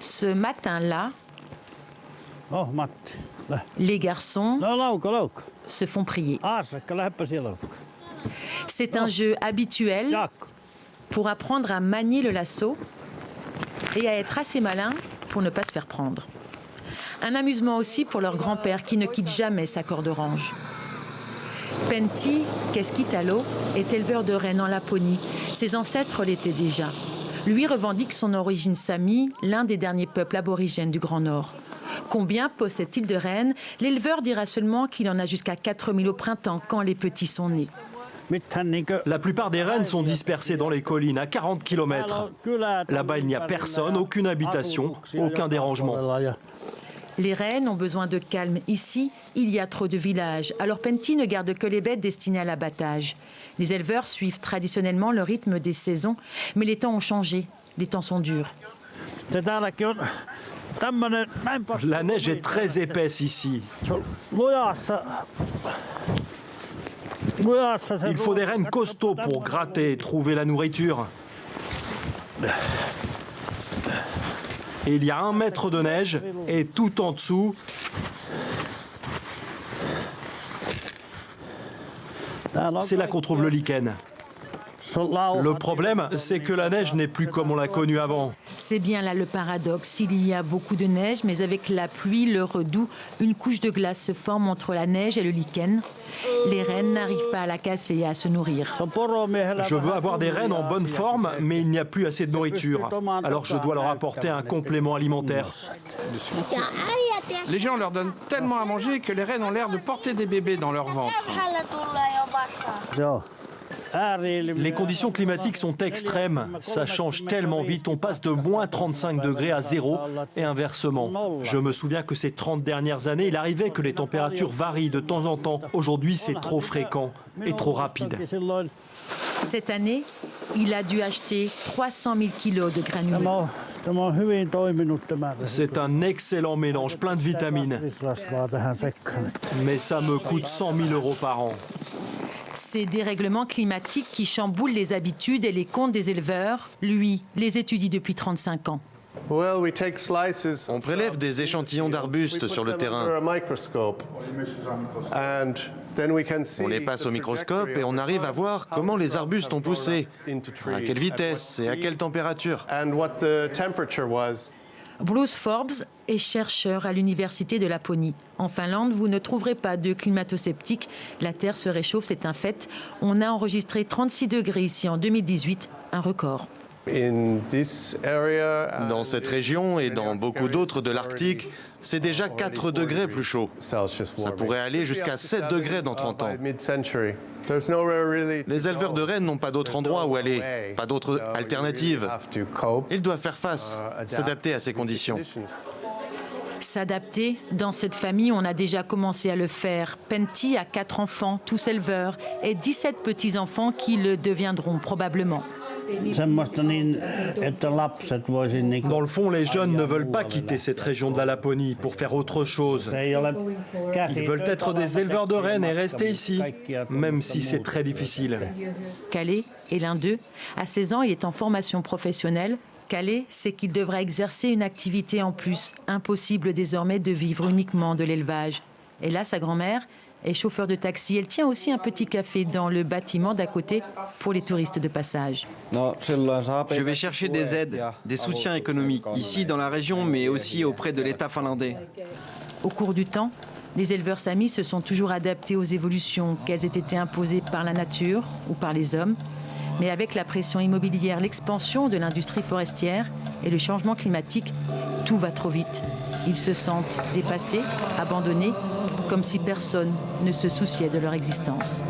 Ce matin-là, les garçons se font prier. C'est un jeu habituel pour apprendre à manier le lasso et à être assez malin pour ne pas se faire prendre. Un amusement aussi pour leur grand-père qui ne quitte jamais sa corde orange. Pentti Keskitalo est éleveur de rennes en Laponie. Ses ancêtres l'étaient déjà. Lui revendique son origine sami, l'un des derniers peuples aborigènes du Grand Nord. Combien possède-t-il de rennes? L'éleveur dira seulement qu'il en a jusqu'à 4000 au printemps quand les petits sont nés. La plupart des rennes sont dispersées dans les collines à 40 km. Là-bas, il n'y a personne, aucune habitation, aucun dérangement. Les rennes ont besoin de calme. Ici, il y a trop de villages. Alors Pentti ne garde que les bêtes destinées à l'abattage. Les éleveurs suivent traditionnellement le rythme des saisons, mais les temps ont changé. Les temps sont durs. La neige est très épaisse ici. Il faut des rennes costauds pour gratter et trouver la nourriture. Et il y a 1 mètre de neige et tout en dessous, c'est là qu'on trouve le lichen. Le problème, c'est que la neige n'est plus comme on l'a connue avant. C'est bien là le paradoxe. Il y a beaucoup de neige, mais avec la pluie, le redoux, une couche de glace se forme entre la neige et le lichen. Les rennes n'arrivent pas à la casser et à se nourrir. Je veux avoir des rennes en bonne forme, mais il n'y a plus assez de nourriture. Alors je dois leur apporter un complément alimentaire. Les gens leur donnent tellement à manger que les rennes ont l'air de porter des bébés dans leur ventre. Les conditions climatiques sont extrêmes. Ça change tellement vite. On passe de moins 35 degrés à 0 et inversement. Je me souviens que ces 30 dernières années, il arrivait que les températures varient de temps en temps. Aujourd'hui, c'est trop fréquent et trop rapide. Cette année, il a dû acheter 300 000 kilos de granulés. C'est un excellent mélange, plein de vitamines. Mais ça me coûte 100 000 € par an. Ces dérèglements climatiques qui chamboulent les habitudes et les comptes des éleveurs, lui, les étudie depuis 35 ans. On prélève des échantillons d'arbustes sur le terrain. On les passe au microscope et on arrive à voir comment les arbustes ont poussé, à quelle vitesse et à quelle température. Bruce Forbes est chercheur à l'université de Laponie. En Finlande, vous ne trouverez pas de climato-sceptiques. La Terre se réchauffe, c'est un fait. On a enregistré 36 degrés ici en 2018, un record. Dans cette région et dans beaucoup d'autres de l'Arctique, c'est déjà 4 degrés plus chaud. Ça pourrait aller jusqu'à 7 degrés dans 30 ans. Les éleveurs de rennes n'ont pas d'autre endroit où aller, pas d'autre alternative. Ils doivent faire face, s'adapter à ces conditions. S'adapter, dans cette famille, on a déjà commencé à le faire. Pentti a 4 enfants, tous éleveurs, et 17 petits-enfants qui le deviendront probablement. Dans le fond, les jeunes ne veulent pas quitter cette région de la Laponie pour faire autre chose. Ils veulent être des éleveurs de rennes et rester ici, même si c'est très difficile. Calais est l'un d'eux. À 16 ans, il est en formation professionnelle. Calais sait qu'il devra exercer une activité en plus. Impossible désormais de vivre uniquement de l'élevage. Et là, sa grand-mère est chauffeur de taxi. Elle tient aussi un petit café dans le bâtiment d'à côté pour les touristes de passage. Je vais chercher des aides, des soutiens économiques, ici dans la région, mais aussi auprès de l'État finlandais. Au cours du temps, les éleveurs samis se sont toujours adaptés aux évolutions, qu'elles aient été imposées par la nature ou par les hommes. Mais avec la pression immobilière, l'expansion de l'industrie forestière et le changement climatique, tout va trop vite. Ils se sentent dépassés, abandonnés, comme si personne ne se souciait de leur existence.